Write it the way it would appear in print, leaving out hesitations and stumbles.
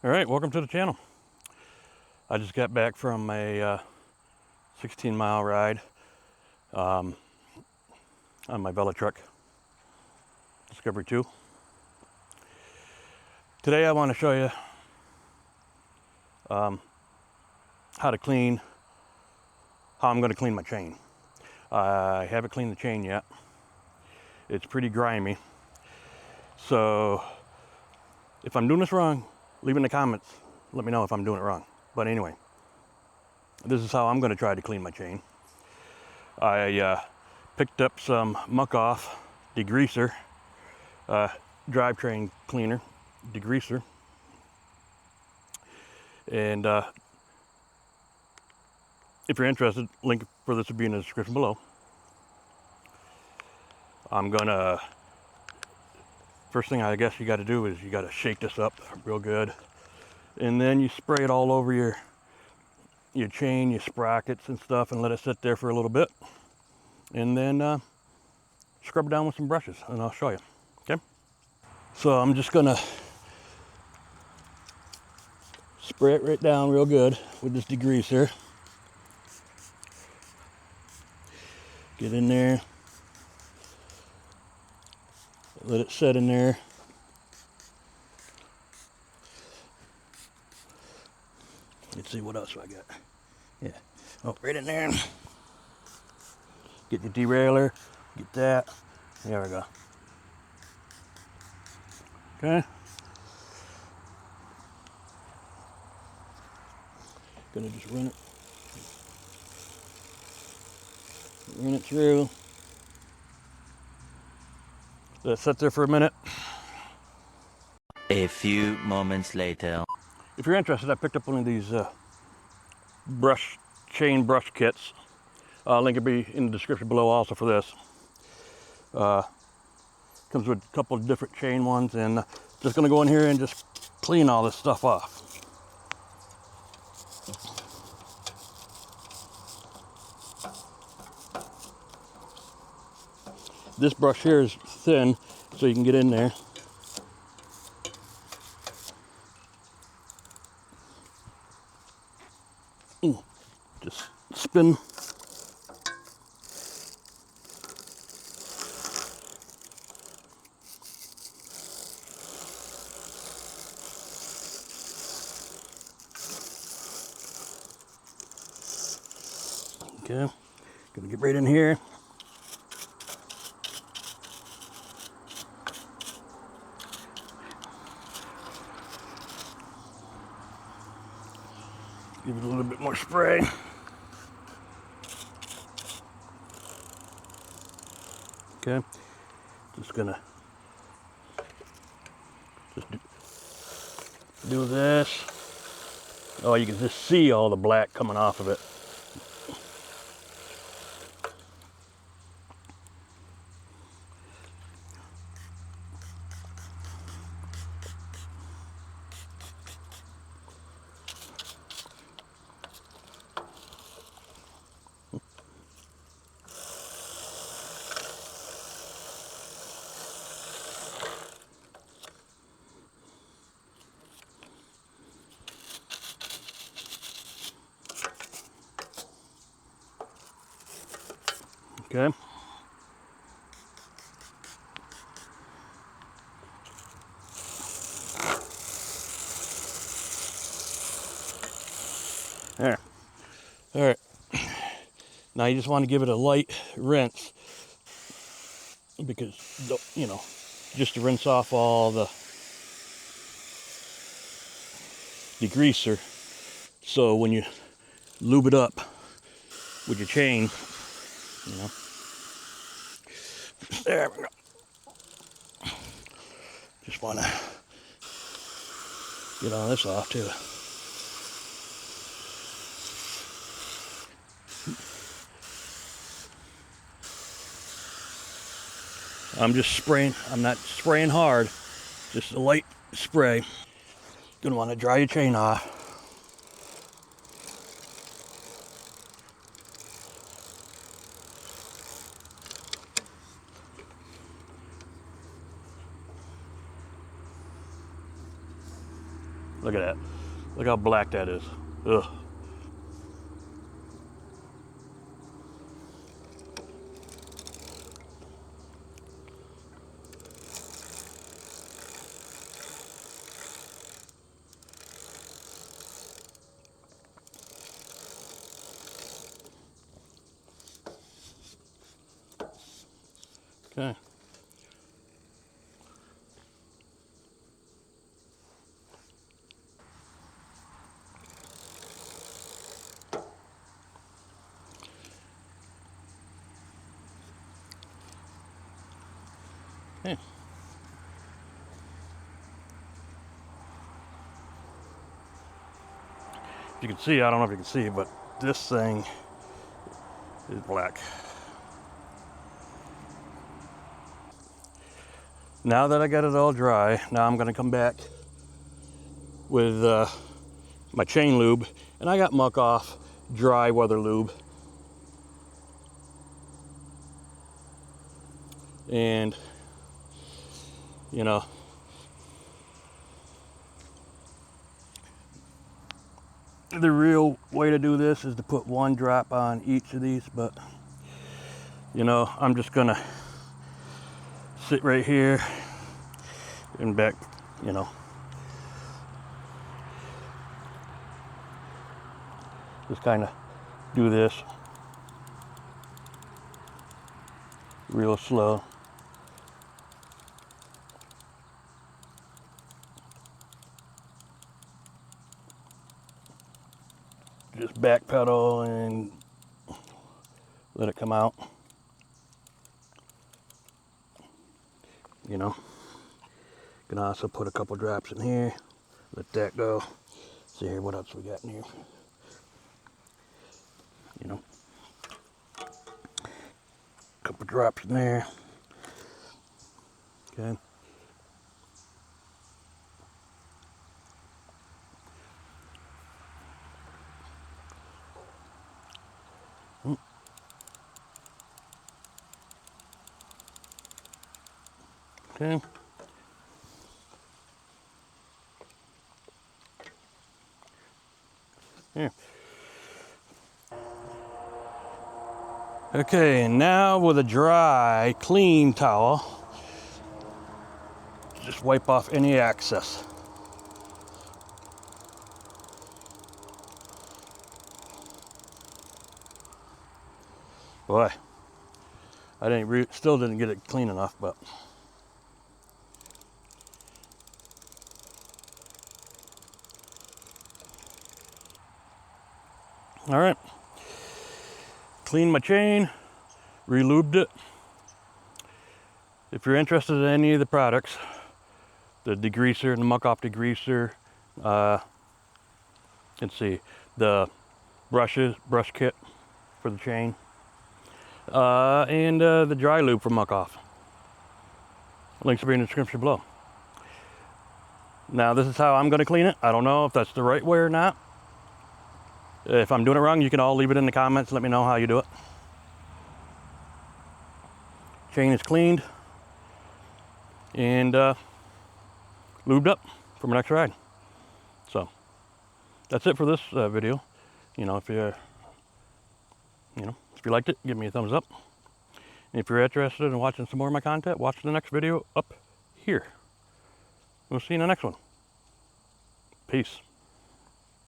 All right, welcome to the channel. I just got back from a 16-mile ride on my Velotric Discover 2. Today I want to show you how I'm going to clean my chain. I haven't cleaned the chain yet. It's pretty grimy. So if I'm doing this wrong, leave in the comments. Let me know if I'm doing it wrong. But anyway, this is how I'm going to try to clean my chain. I picked up some Muc Off degreaser, drivetrain cleaner, degreaser. And if you're interested, link for this will be in the description below. I'm gonna, first thing I guess you got to do is you got to shake this up real good, and then you spray it all over your chain, your sprockets and stuff, and let it sit there for a little bit, and then scrub it down with some brushes, and I'll show you. Okay, so I'm just gonna spray it right down real good with this degreaser. Get in there, let it set in there. Let's see what else I got. Yeah, oh, right in there. Get the derailleur, get that. There we go. Okay. Gonna just run it through. Let it sit there for a minute. A few moments later. If you're interested, I picked up one of these chain brush kits. Link will be in the description below also for this. Comes with a couple of different chain ones, and just gonna go in here and just clean all this stuff off. This brush here is thin, so you can get in there. Just spin. Okay, gonna get right in here. Give it a little bit more spray. Okay, just gonna do this. Oh, you can just see all the black coming off of it. Okay. There. All right. Now you just want to give it a light rinse, because, you know, just to rinse off all the degreaser. So when you lube it up with your chain, you know. There we go. Just want to get all this off too. I'm just spraying. I'm not spraying hard, just a light spray. Gonna want to dry your chain off. Look at that. Look how black that is. Ugh. Okay. Okay. You can see, I don't know if you can see, but this thing is black. Now that I got it all dry, now I'm gonna come back with my chain lube, and I got Muc Off dry weather lube. And, you know, the real way to do this is to put one drop on each of these, but, you know, I'm just gonna sit right here and back, you know, just kind of do this real slow. Just back pedal and let it come out. You know, can also put a couple drops in here, let that go. See here, what else we got in here? You know, a couple drops in there. Okay. Okay. Here. Okay, and now with a dry, clean towel, just wipe off any excess. Boy, I still didn't get it clean enough, but all right. Cleaned my chain, re-lubed it. If you're interested in any of the products, the degreaser and the Muc Off degreaser, let's see, the brush kit for the chain, and the dry lube from Muc Off. Links will be in the description below. Now this is how I'm going to clean it. I don't know if that's the right way or not. If I'm doing it wrong, you can all leave it in the comments. Let me know how you do it. Chain is cleaned and lubed up for my next ride. So that's it for this video. You know, if you liked it, give me a thumbs up. And if you're interested in watching some more of my content, watch the next video up here. We'll see you in the next one. Peace.